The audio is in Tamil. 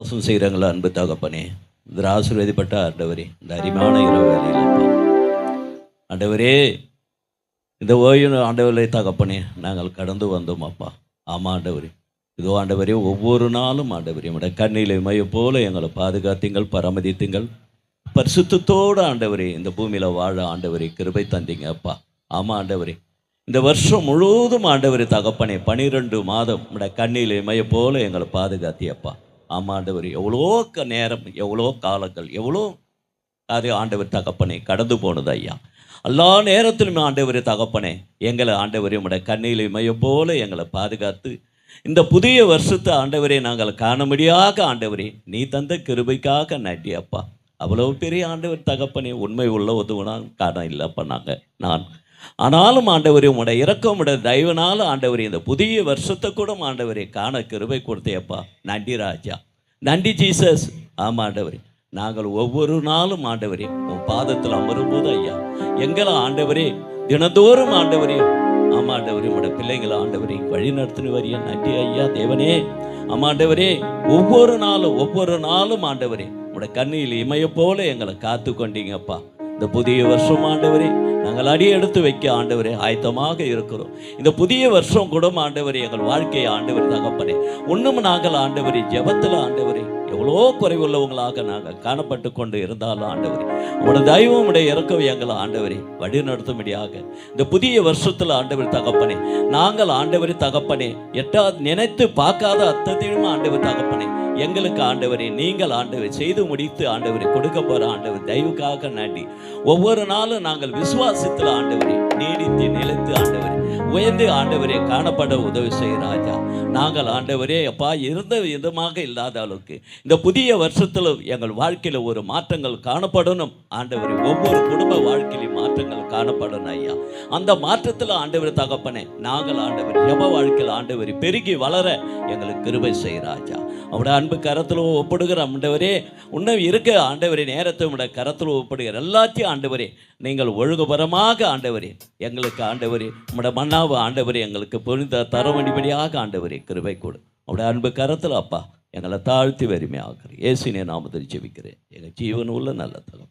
மோசம் செய்கிறாங்களா அன்பு தகப்பனே, இந்த ஆசீர்வதிப்பட்ட ஆண்டவரே, இந்த அருமையான இரவு வேளையில் ஆண்டவரே, இந்த ஓய்வு ஆண்டவரை தகப்பனே நாங்கள் கடந்து வந்தோம் அப்பா. ஆமாம் ஆண்டவரே, இதோ ஆண்டவரே ஒவ்வொரு நாளும் ஆண்டவரே உடைய கண்ணிலை மைய போல எங்களை பாதுகாத்தீங்கள், பராமதித்தீங்கள். பரிசுத்தத்தோடு ஆண்டவரே இந்த பூமியில் வாழ ஆண்டவரே கிருபை தந்தீங்க அப்பா. ஆமாம் ஆண்டவரே, இந்த வருஷம் முழுவதும் ஆண்டவரே தகப்பனே 12 மாதம் உடைய கண்ணிலை மைய போல எங்களை பாதுகாத்தியப்பா. ஆமாம் ஆண்டவர், எவ்வளோ நேரம், எவ்வளோ காலங்கள், எவ்வளோ அது ஆண்டவர் தகப்பனே கடந்து போனது ஐயா. எல்லா நேரத்திலும் ஆண்டவர் தகப்பனே எங்களை ஆண்டவரே உடைய கண்ணிலை மைய போல எங்களை பாதுகாத்து இந்த புதிய வருஷத்தை ஆண்டவரே நாங்கள் காணும்படியாக ஆண்டவரே நீ தந்த கிருபைக்காக நன்றி அப்பா. அவ்வளோ பெரிய ஆண்டவர் தகப்பனே உண்மை உள்ள உதவுனா காண இல்லைப்பா நான் ஆனாலும் ஆண்டவரே உடைய இரக்கம் உடைய தயவுனால ஆண்டவரே இந்த புதிய வருஷத்தை கூட ஆண்டவரே காண கிருபை கொடுத்தேப்பா. நன்றி ராஜா, நன்றி ஜீசஸ். ஆமாம் ஆண்டவரே, நாங்கள் ஒவ்வொரு நாளும் ஆண்டவரே உன் பாதத்தில் அமரும்போது ஐயா எங்களை ஆண்டவரே தினந்தோறும் ஆண்டவரே ஆமாம் ஆண்டவரே உடைய பிள்ளைங்களை ஆண்டவரே வழி நடத்தினு வரிய நன்றி ஐயா தேவனே. ஆமாம் ஆண்டவரே, ஒவ்வொரு நாளும் ஆண்டவரே உடைய கண்ணில் இமைய போல எங்களை காத்து கொண்டீங்கப்பா. இந்த புதிய வருஷம் ஆண்டவரே நாங்கள் அடி எடுத்து வைக்க ஆண்டவரே ஆயத்தமாக இருக்கிறோம். இந்த புதிய வருஷம் கூட ஆண்டவரே எங்கள் வாழ்க்கையை ஆண்டவர் தகப்பனே இன்னும் நாங்கள் ஆண்டவரே ஜெபத்தில் ஆண்டவரே எவ்வளோ குறைவுள்ளவங்களாக நாங்கள் காணப்பட்டு கொண்டு இருந்தாலும் ஆண்டவரே உங்களோட தெய்வம் உடைய இறக்கவை எங்களை ஆண்டவரே வழி நடத்தும்படியாக இந்த புதிய வருஷத்தில் ஆண்டவர் தகப்பனே நாங்கள் ஆண்டவரே தகப்பனே நினைத்து பார்க்காத அத்தனையும் ஆண்டவர் தகப்பனே எங்களுக்கு ஆண்டவரே நீங்கள் ஆண்டவர் செய்து முடித்து ஆண்டவரை கொடுக்க போகிற ஆண்டவர் தயவுக்காக நன்றி. ஒவ்வொரு நாளும் நாங்கள் விசுவாசத்தில் ஆண்டவரை நீடித்து நிலைத்து ஆண்டவரை உயர்ந்து ஆண்டவரே காணப்பட உதவி செய்ய ராஜா. நாங்கள் ஆண்டவரே அப்பா இருந்த விதமாக இல்லாத அளவுக்கு இந்த புதிய வருஷத்தில் எங்கள் வாழ்க்கையில் ஒரு மாற்றங்கள் காணப்படணும் ஆண்டவரே. ஒவ்வொரு குடும்ப வாழ்க்கையிலும் மாற்றங்கள் காணப்படணும் ஐயா. அந்த மாற்றத்தில் ஆண்டவர் தகப்பனே நாங்கள் ஆண்டவர் ஜெப வாழ்க்கையில் ஆண்டவரை பெருகி வளர எங்களுக்கு கிருபை செய்ய ராஜா. அவருடைய அன்பு கரத்தில் ஒப்படுகிற ஆண்டவரே இன்னும் இருக்க ஆண்டவரே நேரத்தை உடைய கரத்தில் ஒப்படுகிற எல்லாத்தையும் ஆண்டவரே நீங்கள் ஒழுங்குபரமாக ஆண்டவரே எங்களுக்கு ஆண்டவரே உடைய மன்னாவு ஆண்டவரே எங்களுக்கு புரிந்த தரவணிபடியாக ஆண்டவரே கிருபை கொடு. அவருடைய அன்பு கரத்தில் அப்பா எங்களை தாழ்த்தி வறுமையாகிறேன். இயேசுவின் நாமத்தில் ஜெபிக்கிறேன் எங்கள் ஜீவன் உள்ள நல்ல தலம்.